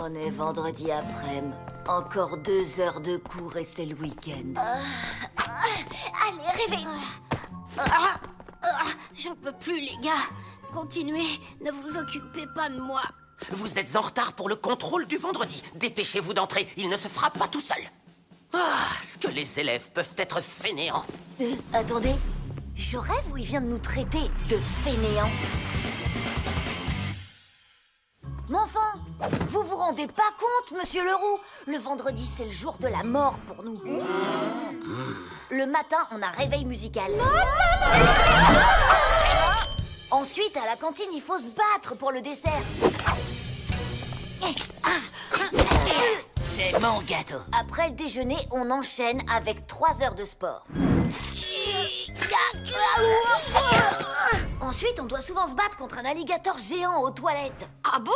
On est vendredi après-midi. Encore 2 heures de cours et c'est le week-end. Allez, réveille. J'en peux plus, les gars. Continuez, ne vous occupez pas de moi. Vous êtes en retard pour le contrôle du vendredi. Dépêchez-vous d'entrer, il ne se fera pas tout seul. Ah, ce que les élèves peuvent être fainéants. Attendez, je rêve où il vient de nous traiter de fainéants. Mais enfin, vous vous rendez pas compte, monsieur Leroux? Le vendredi, c'est le jour de la mort pour nous. Le matin, on a réveil musical. Ensuite, à la cantine, il faut se battre pour le dessert. C'est mon gâteau. Après le déjeuner, on enchaîne avec 3 heures de sport. Ensuite, on doit souvent se battre contre un alligator géant aux toilettes. Ah bon?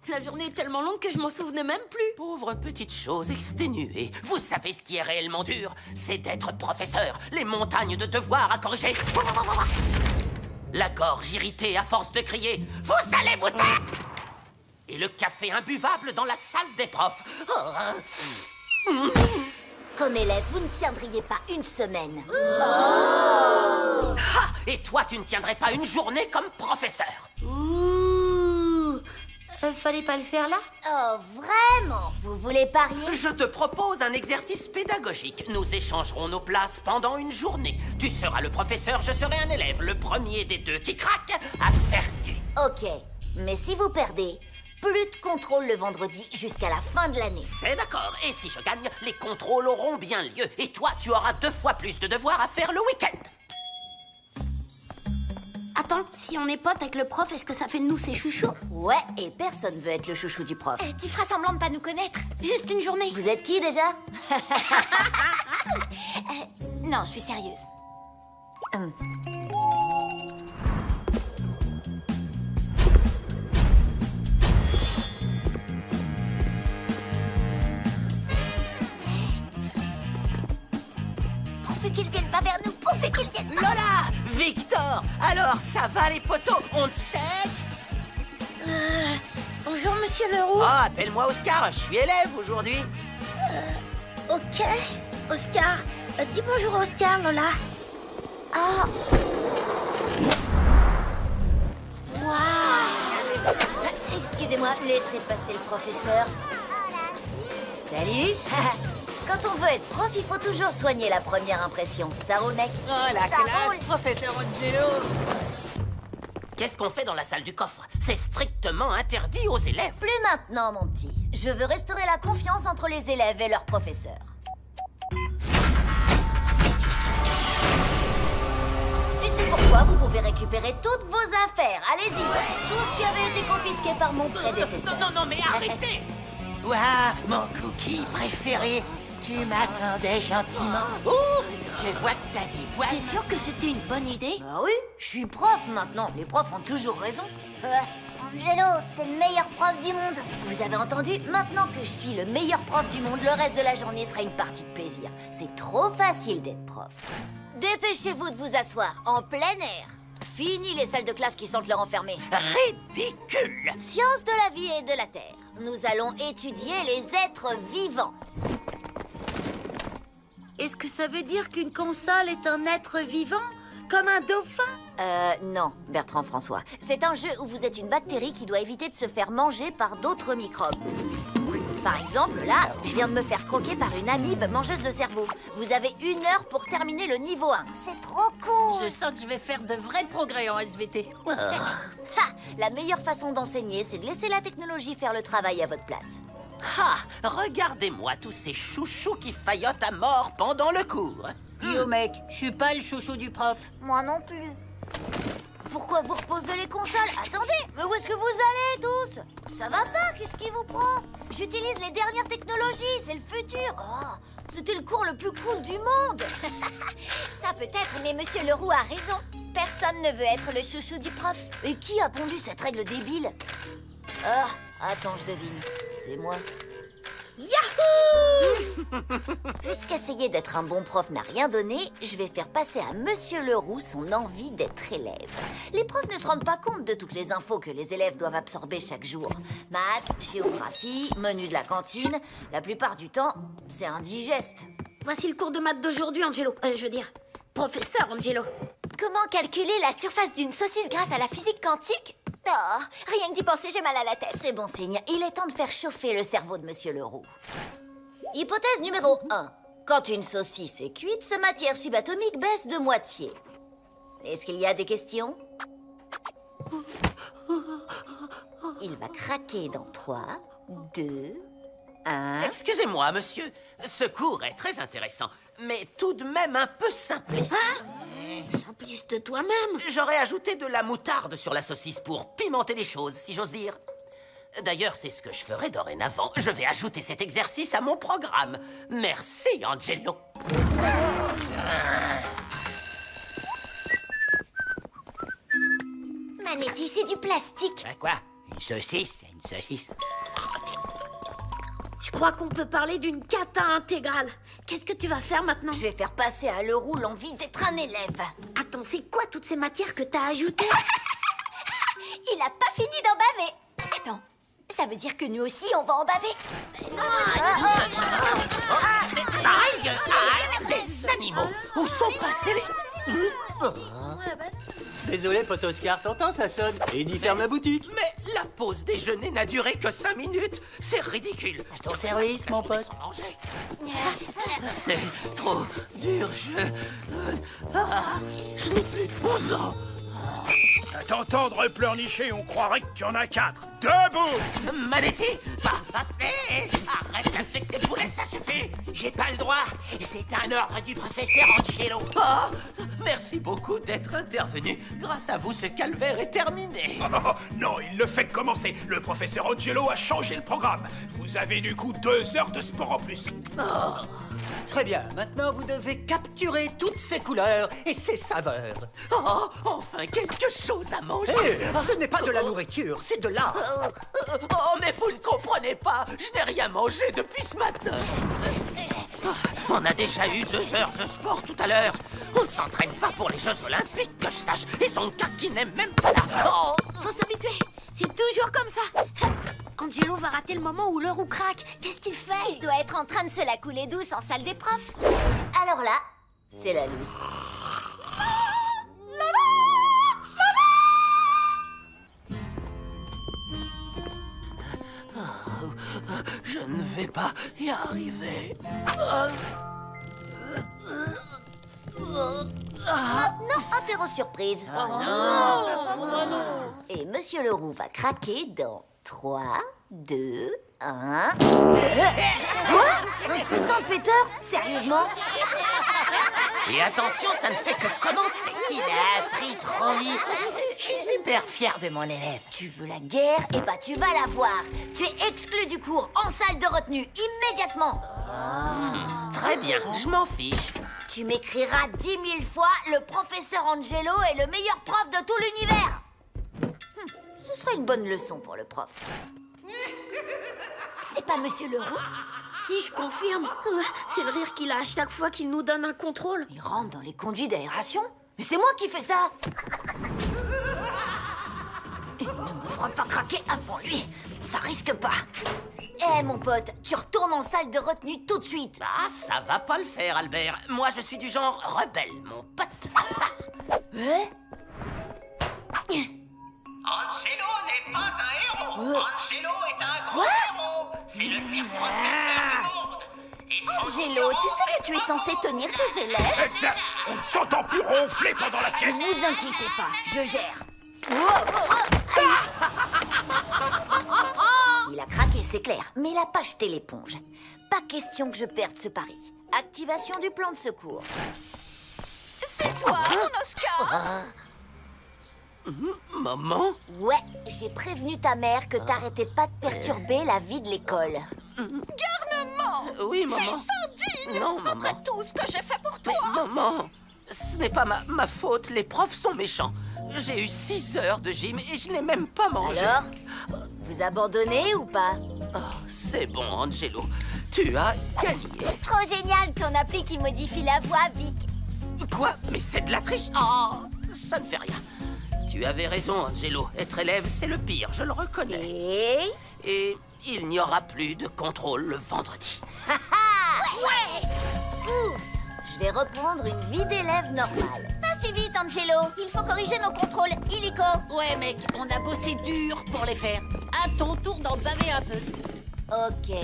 La journée est tellement longue que je m'en souvenais même plus. Pauvre petite chose exténuée. Vous savez ce qui est réellement dur? C'est d'être professeur. Les montagnes de devoirs à corriger. La gorge irritée à force de crier. Vous allez vous taire! Et le café imbuvable dans la salle des profs. Comme élève, vous ne tiendriez pas une semaine. Ah! Et toi, tu ne tiendrais pas une journée comme professeur. Fallait pas le faire là? Oh, vraiment? Vous voulez parier? Je te propose un exercice pédagogique. Nous échangerons nos places pendant une journée. Tu seras le professeur, je serai un élève. Le premier des deux qui craque a perdu. Ok, mais si vous perdez, plus de contrôle le vendredi jusqu'à la fin de l'année. C'est d'accord. Et si je gagne, les contrôles auront bien lieu. Et toi, tu auras 2 fois plus de devoirs à faire le week-end. Attends, si on est potes avec le prof, est-ce que ça fait de nous ses chouchous? Ouais, et personne veut être le chouchou du prof. Tu feras semblant de pas nous connaître. Juste une journée. Vous êtes qui déjà? Non, je suis sérieuse. Pourvu qu'ils viennent pas vers nous, pourvu qu'ils viennent pas. Lola! Victor! Alors, ça va les potos? On check? Bonjour, monsieur Leroux. Ah, appelle-moi Oscar, je suis élève aujourd'hui. Ok. Oscar. Dis bonjour, Oscar, Lola. Ah. Waouh! Excusez-moi, laissez passer le professeur. Salut! Quand on veut être prof, il faut toujours soigner la première impression. Ça roule, mec? Oh la classe, professeur Angelo! Qu'est-ce qu'on fait dans la salle du coffre? C'est strictement interdit aux élèves. Plus maintenant, mon petit. Je veux restaurer la confiance entre les élèves et leurs professeurs. Et c'est pourquoi vous pouvez récupérer toutes vos affaires. Allez-y. Tout ce qui avait été confisqué par mon prédécesseur. Non, mais arrêtez! Waouh, mon cookie préféré! Tu m'attendais gentiment. Oh, je vois que t'as des poils. T'es sûr que c'était une bonne idée? Bah oui, je suis prof maintenant. Les profs ont toujours raison. Angelo, t'es le meilleur prof du monde. Vous avez entendu? Maintenant que je suis le meilleur prof du monde, le reste de la journée sera une partie de plaisir. C'est trop facile d'être prof. Dépêchez-vous de vous asseoir, en plein air. Fini les salles de classe qui sentent leur enfermés. Ridicule! Science de la vie et de la terre. Nous allons étudier les êtres vivants. Est-ce que ça veut dire qu'une console est un être vivant? Comme un dauphin? Non, Bertrand François. C'est un jeu où vous êtes une bactérie qui doit éviter de se faire manger par d'autres microbes. Par exemple, là, je viens de me faire croquer par une amibe mangeuse de cerveau. Vous avez 1 heure pour terminer le niveau 1. C'est trop cool! Je sens que je vais faire de vrais progrès en SVT. Ha! La meilleure façon d'enseigner, c'est de laisser la technologie faire le travail à votre place. Ah, regardez-moi tous ces chouchous qui faillotent à mort pendant le cours. Yo mec, je suis pas le chouchou du prof. Moi non plus. Pourquoi vous reposez les consoles? Attendez, mais où est-ce que vous allez tous? Ça va pas, qu'est-ce qui vous prend? J'utilise les dernières technologies, c'est le futur. Oh, c'était le cours le plus cool du monde. Ça peut être, mais monsieur Leroux a raison. Personne ne veut être le chouchou du prof. Et qui a pondu cette règle débile? Ah, attends, je devine. C'est moi. Yahoo! Puisqu'essayer d'être un bon prof n'a rien donné, je vais faire passer à Monsieur Leroux son envie d'être élève. Les profs ne se rendent pas compte de toutes les infos que les élèves doivent absorber chaque jour. Maths, géographie, menu de la cantine, la plupart du temps, c'est indigeste. Voici le cours de maths d'aujourd'hui, Angelo. Je veux dire, professeur Angelo. Comment calculer la surface d'une saucisse grâce à la physique quantique? Oh, rien que d'y penser, j'ai mal à la tête. C'est bon signe, il est temps de faire chauffer le cerveau de Monsieur Leroux. Hypothèse numéro 1. Quand une saucisse est cuite, sa matière subatomique baisse de moitié. Est-ce qu'il y a des questions? Il va craquer dans 3, 2, 1... Excusez-moi, monsieur. Ce cours est très intéressant, mais tout de même un peu simpliste. Simpliste toi-même. J'aurais ajouté de la moutarde sur la saucisse pour pimenter les choses, si j'ose dire. D'ailleurs, c'est ce que je ferai dorénavant. Je vais ajouter cet exercice à mon programme. Merci, Angelo. Manetti, c'est du plastique. Quoi? Une saucisse, c'est une saucisse. Je crois qu'on peut parler d'une cata intégrale. Qu'est-ce que tu vas faire maintenant? Je vais faire passer à Leroux l'envie d'être un élève. Attends, c'est quoi toutes ces matières que t'as ajoutées? Il a pas fini d'en baver. Attends, ça veut dire que nous aussi, on va en baver. Aïe, aïe, des animaux. Où sont passés les... Désolé, pote Oscar, t'entends, ça sonne. Eddie ferme la boutique. Mais la pause déjeuner n'a duré que 5 minutes. C'est ridicule. À ton service, mon pote. Sans manger. C'est trop dur. Je n'ai plus 11 ans. À t'entendre pleurnicher, on croirait que tu en as 4. Debout! Manetti, arrête avec tes boulettes, ça suffit. J'ai pas le droit. C'est un ordre du professeur Angelo. Oh, merci beaucoup d'être intervenu. Grâce à vous, ce calvaire est terminé. Oh, non, il ne fait que commencer. Le professeur Angelo a changé le programme. Vous avez du coup 2 heures de sport en plus. Très bien, maintenant vous devez capturer toutes ces couleurs et ces saveurs. Oh, enfin quelque chose à manger. Ce n'est pas de la nourriture, c'est de l'art. Oh, mais vous ne comprenez pas. Je n'ai rien mangé depuis ce matin. On a déjà eu 2 heures de sport tout à l'heure. On ne s'entraîne pas pour les Jeux Olympiques, que je sache. Et son kaki n'est même pas là. Oh, Faut s'habituer. C'est toujours comme ça. Angelo va rater le moment où Leroux craque. Qu'est-ce qu'il fait? Il doit être en train de se la couler douce en salle des profs. Alors là, c'est la loose. je ne vais pas y arriver. Maintenant, interro surprise. Et Monsieur Leroux va craquer dans 3, 2, 1... Quoi? Salpêteur? Sérieusement? Et attention, ça ne fait que commencer. Il a appris trop vite. Je suis super fier de mon élève. Tu veux la guerre? Eh ben, tu vas la voir. Tu es exclu du cours, en salle de retenue, immédiatement. Très bien, je m'en fiche. Tu m'écriras 10 000 fois « Le professeur Angelo est le meilleur prof de tout l'univers ». Ce serait une bonne leçon pour le prof. C'est pas Monsieur Leroux? Si, je confirme. C'est le rire qu'il a à chaque fois qu'il nous donne un contrôle. Il rentre dans les conduits d'aération? Mais c'est moi qui fais ça. Il ne me fera pas craquer avant lui. Ça risque pas. Eh, mon pote, tu retournes en salle de retenue tout de suite. Ah, ça va pas le faire, Albert. Moi, je suis du genre rebelle, mon pote. Angelo n'est pas un héros. Angelo est un gros héros. C'est le pire professeur du monde. Et son Angelo, tu sais que tu es censé tenir tes élèves? Exact. On ne s'entend plus ronfler pendant la Ne sieste. vous inquiétez pas, je gère. Il a craqué, c'est clair, mais il a pas jeté l'éponge. Pas question que je perde ce pari. Activation du plan de secours. C'est toi, mon Oscar. Maman? Ouais, j'ai prévenu ta mère que t'arrêtais pas de perturber la vie de l'école. Garnement. Oui, maman. C'est indigne. Non, maman. Après tout ce que j'ai fait pour toi. Mais maman, ce n'est pas ma faute. Les profs sont méchants. J'ai eu 6 heures de gym et je n'ai même pas mangé. Alors, vous abandonnez ou pas? Oh, c'est bon, Angelo. Tu as gagné. Trop génial, ton appli qui modifie la voix, Vic. Quoi? Mais c'est de la triche. Oh, ça ne fait rien. Tu avais raison, Angelo. Être élève, c'est le pire, je le reconnais. Et il n'y aura plus de contrôle le vendredi. Ouais. Ouf. Je vais reprendre une vie d'élève normale. Pas si vite, Angelo. Il faut corriger nos contrôles illico. Ouais, mec, on a bossé dur pour les faire. À ton tour d'en baver un peu. Ok.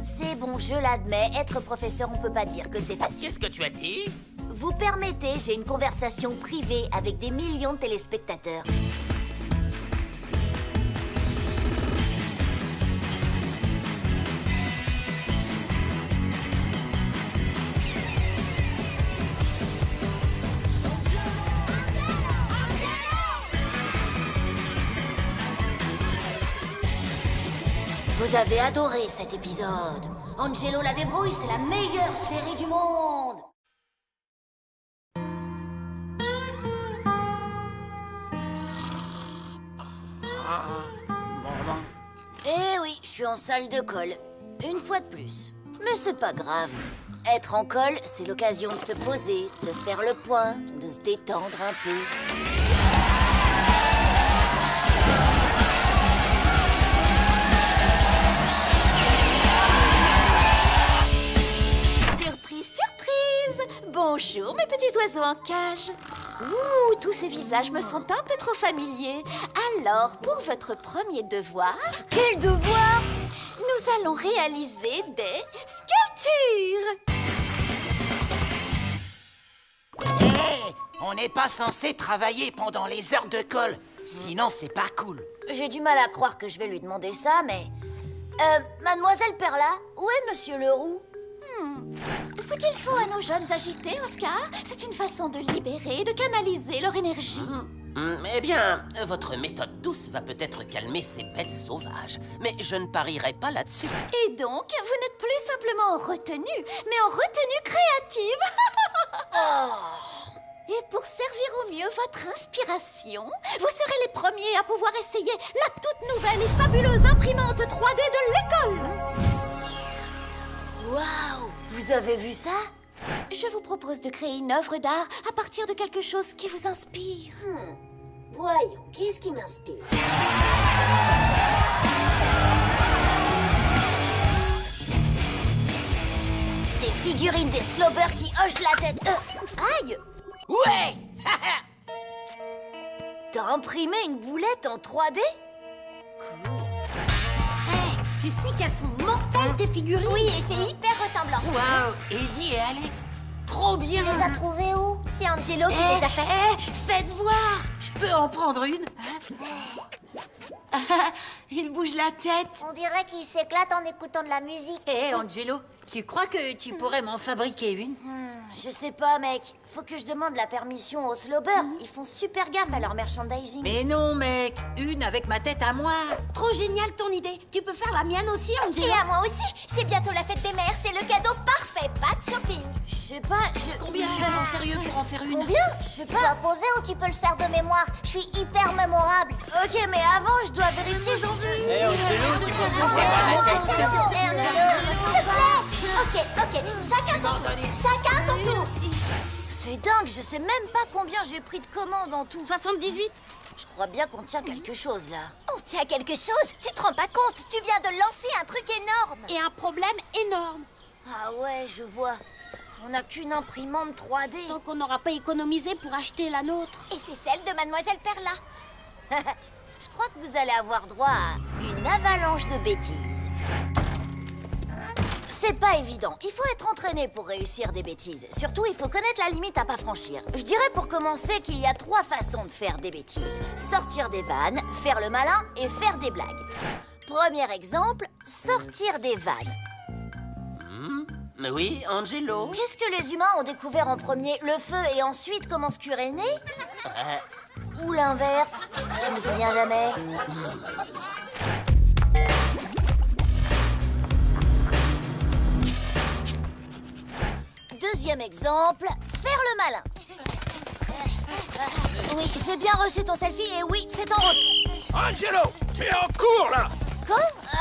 C'est bon, je l'admets. Être professeur, on peut pas dire que c'est facile. Qu'est-ce que tu as dit? Vous permettez, j'ai une conversation privée avec des millions de téléspectateurs. Vous avez adoré cet épisode. Angelo la débrouille, c'est la meilleure série du monde. Eh oui, je suis en salle de colle. Une fois de plus. Mais c'est pas grave. Être en colle, c'est l'occasion de se poser, de faire le point, de se détendre un peu. Bonjour, mes petits oiseaux en cage. Ouh, tous ces visages me sont un peu trop familiers. Alors, pour votre premier devoir... Quel devoir? Nous allons réaliser des sculptures. Hé, on n'est pas censé travailler pendant les heures de colle. Sinon, c'est pas cool. J'ai du mal à croire que je vais lui demander ça, mais... Mademoiselle Perla, où est Monsieur Leroux? Ce qu'il faut à nos jeunes agités, Oscar, c'est une façon de libérer, de canaliser leur énergie. Eh bien, votre méthode douce va peut-être calmer ces bêtes sauvages. Mais je ne parierai pas là-dessus. Et donc, vous n'êtes plus simplement en retenue, mais en retenue créative. Et pour servir au mieux votre inspiration, vous serez les premiers à pouvoir essayer la toute nouvelle et fabuleuse imprimante 3D de l'école. Waouh! Vous avez vu ça? Je vous propose de créer une œuvre d'art à partir de quelque chose qui vous inspire. Voyons, qu'est-ce qui m'inspire? Des figurines des slobers qui hochent la tête. Aïe! Ouais. T'as imprimé une boulette en 3D? Cool. Tu sais qu'elles sont mortelles, tes figurines? Oui, et c'est hyper ressemblant. Waouh, Eddie et Alex, trop bien. Tu les as trouvées où? C'est Angelo qui les a fait. Faites voir. Je peux en prendre une? Il bouge la tête. On dirait qu'il s'éclate en écoutant de la musique. Hé, Angelo, tu crois que tu pourrais m'en fabriquer une? Je sais pas, mec. Faut que je demande la permission aux slobers. Ils font super gaffe à leur merchandising. Mais non, mec. Une avec ma tête à moi. Trop génial ton idée. Tu peux faire la mienne aussi, Angelo? Et à moi aussi. C'est bientôt la fête des mères. C'est le cadeau parfait. Pas de shopping. Je sais pas, Combien tu vas en sérieux pour en faire une? Combien? Je sais Tu dois pas. poser ou tu peux le faire de mémoire? Je suis hyper mémorable. Ok, mais avant, je dois vérifier si... Hé, Angelo, tu penses que c'est pas la tête? S'il te plaît. Ok. Chacun son tour. Chacun son tour. C'est dingue, je sais même pas combien j'ai pris de commandes en tout. 78? Je crois bien qu'on tient quelque chose, là. On tient quelque chose? Tu te rends pas compte? Tu viens de lancer un truc énorme. Et un problème énorme. Ah ouais, je vois. On n'a qu'une imprimante 3D. Tant qu'on n'aura pas économisé pour acheter la nôtre. Et c'est celle de Mademoiselle Perla. Je crois que vous allez avoir droit à une avalanche de bêtises. C'est pas évident. Il faut être entraîné pour réussir des bêtises. Surtout, il faut connaître la limite à pas franchir. Je dirais pour commencer qu'il y a 3 façons de faire des bêtises. Sortir des vannes, faire le malin et faire des blagues. Premier exemple, sortir des vannes. Mais oui, Angelo. Qu'est-ce que les humains ont découvert en premier? Le feu et ensuite comment se curer le nez? Ou l'inverse? Je me souviens jamais. Deuxième exemple, faire le malin. Oui, j'ai bien reçu ton selfie et oui, c'est en route. Angelo, tu es en cours, là. Quand?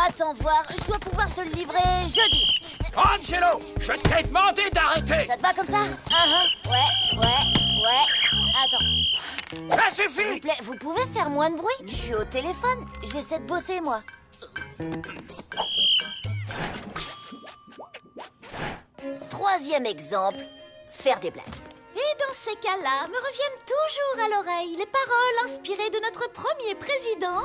Attends voir, je dois pouvoir te le livrer jeudi. Angelo, je t'ai demandé d'arrêter. Ça te va comme ça? Ouais. Attends. Ça S'il suffit. vous plaît, vous pouvez faire moins de bruit? Je suis au téléphone, j'essaie de bosser, moi. Troisième exemple, faire des blagues. Et dans ces cas-là, me reviennent toujours à l'oreille les paroles inspirées de notre premier président,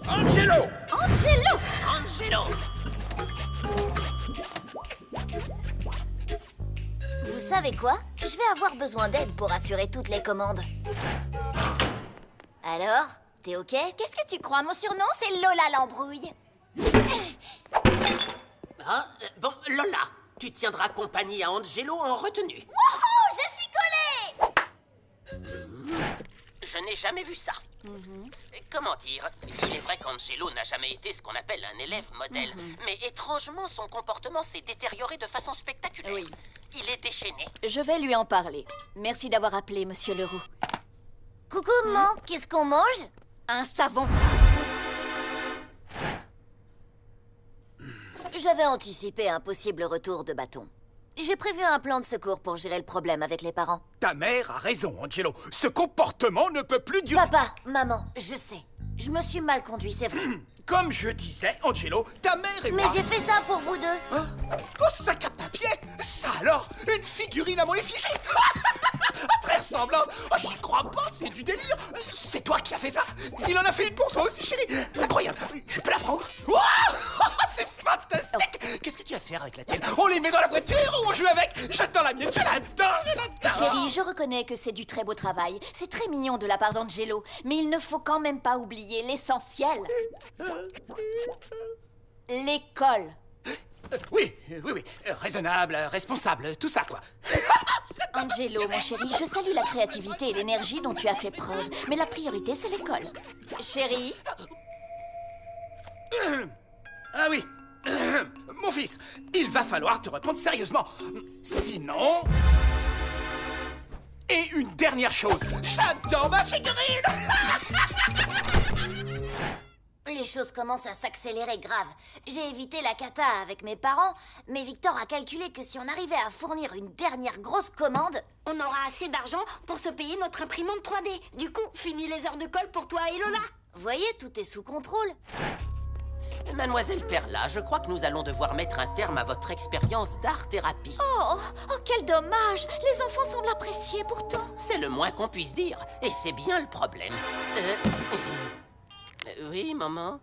Angelo. Angelo. Angelo! Vous savez quoi? Je vais avoir besoin d'aide pour assurer toutes les commandes. Alors, t'es OK? Qu'est-ce que tu crois? Mon surnom, c'est Lola l'embrouille. Ah, bon, Lola, tu tiendras compagnie à Angelo en retenue. Wouhou! Je suis collée! Je n'ai jamais vu ça. Comment dire? Il est vrai qu'Angelo n'a jamais été ce qu'on appelle un élève modèle. Mais étrangement, son comportement s'est détérioré de façon spectaculaire. Oui. Il est déchaîné. Je vais lui en parler. Merci d'avoir appelé, monsieur Leroux. Coucou, maman, qu'est-ce qu'on mange? Un savon. J'avais anticipé un possible retour de bâton. J'ai prévu un plan de secours pour gérer le problème avec les parents. Ta mère a raison, Angelo. Ce comportement ne peut plus durer. Papa, maman, je sais. Je me suis mal conduit, c'est vrai. Comme je disais, Angelo, ta mère et Mais moi... j'ai fait ça pour vous deux. Hein? Oh, sac à papier! Ça alors? Une figurine à mon effigie? Très ressemblante! Oh, j'y crois pas, c'est du délire! C'est toi qui as fait ça? Il en a fait une pour toi aussi, chérie! Incroyable! Je peux la prendre? Wow! C'est fantastique! Qu'est-ce que tu vas faire avec la tienne? On les met dans la voiture ou on joue avec? J'adore la mienne, je l'adore, je l'adore! Chérie, je reconnais que c'est du très beau travail. C'est très mignon de la part d'Angelo. Mais il ne faut quand même pas oublier l'essentiel. L'école. Oui. Raisonnable, responsable, tout ça, quoi. Angelo, mon chéri, je salue la créativité et l'énergie dont tu as fait preuve. Mais la priorité, c'est l'école. Chérie. Ah oui. Mon fils, il va falloir te répondre sérieusement. Sinon... Et une dernière chose, j'adore ma figurine. Les choses commencent à s'accélérer grave. J'ai évité la cata avec mes parents, mais Victor a calculé que si on arrivait à fournir une dernière grosse commande... On aura assez d'argent pour se payer notre imprimante 3D. Du coup, fini les heures de colle pour toi et Lola. Vous voyez, tout est sous contrôle. Mademoiselle Perla, je crois que nous allons devoir mettre un terme à votre expérience d'art-thérapie. Oh, quel dommage. Les enfants semblent apprécier pourtant. C'est le moins qu'on puisse dire, et c'est bien le problème. Oui, maman?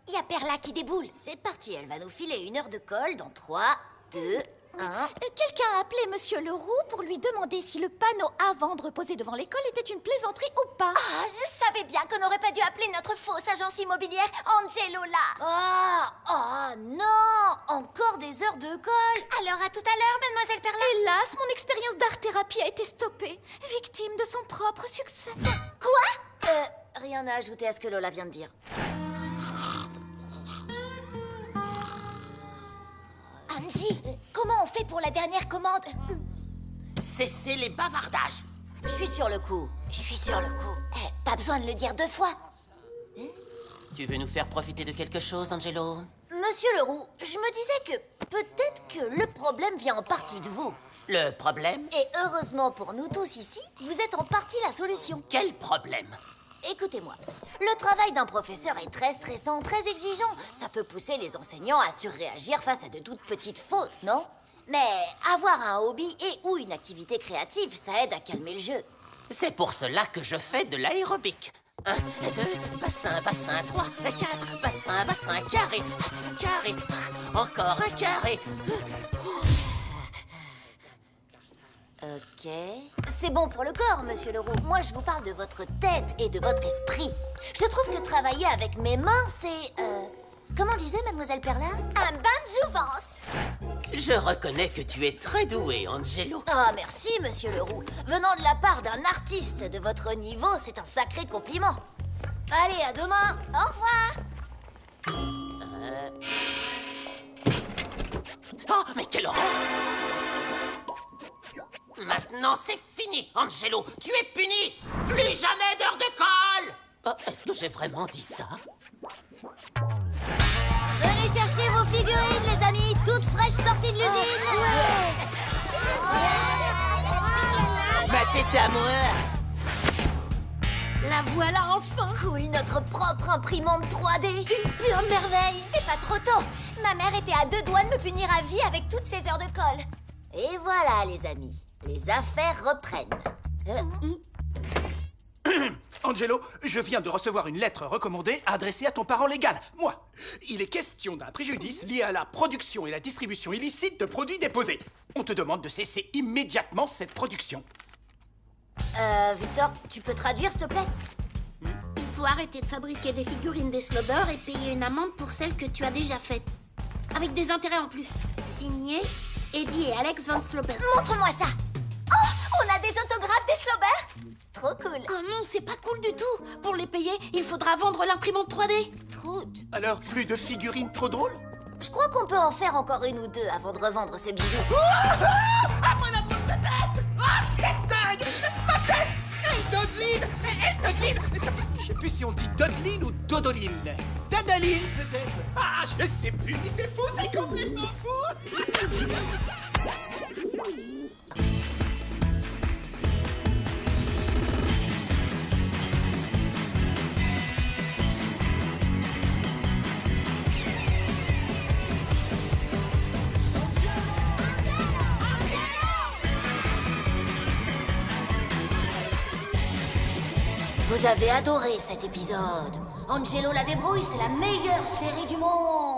Il y a Perla qui déboule. C'est parti, elle va nous filer une heure de colle dans 3, 2, 1... Quelqu'un a appelé monsieur Leroux pour lui demander si le panneau à vendre posé devant l'école était une plaisanterie ou pas. Ah, je savais bien qu'on n'aurait pas dû appeler notre fausse agence immobilière Angelo là. Oh non! Encore des heures de colle! Alors à tout à l'heure, mademoiselle Perla. Hélas, mon expérience d'art-thérapie a été stoppée, victime de son propre succès. Quoi? Rien à ajouter à ce que Lola vient de dire. Angie, comment on fait pour la dernière commande? Cessez les bavardages. Je suis sur le coup. Pas besoin de le dire 2 fois. Tu veux nous faire profiter de quelque chose, Angelo? Monsieur Leroux, je me disais que peut-être que le problème vient en partie de vous. Le problème? Et heureusement pour nous tous ici, vous êtes en partie la solution. Quel problème? Écoutez-moi, le travail d'un professeur est très stressant, très exigeant. Ça peut pousser les enseignants à surréagir face à de toutes petites fautes, non? Mais avoir un hobby et ou une activité créative, ça aide à calmer le jeu. C'est pour cela que je fais de l'aérobic. 1, 2, bassin, 3, 4, bassin, carré, encore un carré. Ok. C'est bon pour le corps, monsieur Leroux. Moi, je vous parle de votre tête et de votre esprit. Je trouve que travailler avec mes mains, c'est... Comment disait mademoiselle Perla? Un bain de jouvence. Je reconnais que tu es très doué, Angelo. Ah, merci, monsieur Leroux. Venant de la part d'un artiste de votre niveau, c'est un sacré compliment. Allez, à demain. Au revoir. Oh, mais quelle horreur! Maintenant, c'est fini, Angelo. Tu es puni. Plus jamais d'heure de colle. Oh, est-ce que j'ai vraiment dit ça? Venez chercher vos figurines, les amis, toutes fraîches sorties de l'usine. Ma tête à moi! La voilà enfin. Cool, notre propre imprimante 3D. Une pure merveille. C'est pas trop tôt. Ma mère était à 2 doigts de me punir à vie avec toutes ces heures de colle. Et voilà, les amis, les affaires reprennent. Angelo, je viens de recevoir une lettre recommandée adressée à ton parent légal, moi. Il est question d'un préjudice lié à la production et la distribution illicite de produits déposés. On te demande de cesser immédiatement cette production. Victor, tu peux traduire, s'il te plaît? Il faut arrêter de fabriquer des figurines des Slobber et payer une amende pour celles que tu as déjà faites. Avec des intérêts en plus. Signé Eddie et Alex Van Slobber. Montre-moi ça. Oh, on a des autographes des Slobber. Trop cool. Oh non, c'est pas cool du tout. Pour les payer, il faudra vendre l'imprimante 3D. Prout. Alors, plus de figurines trop drôles? Je crois qu'on peut en faire encore une ou deux avant de revendre ce bijou. À moi la drôle de tête! Ah, c'est dingue! Ma tête! Elle dodeline! Elle dodeline! Mais ça, je sais plus si on dit dodeline ou dodoline. Dadaline, peut-être? Ah, je sais plus, mais c'est fou, c'est complètement fou! Vous avez adoré cet épisode. Angelo la débrouille, c'est la meilleure série du monde.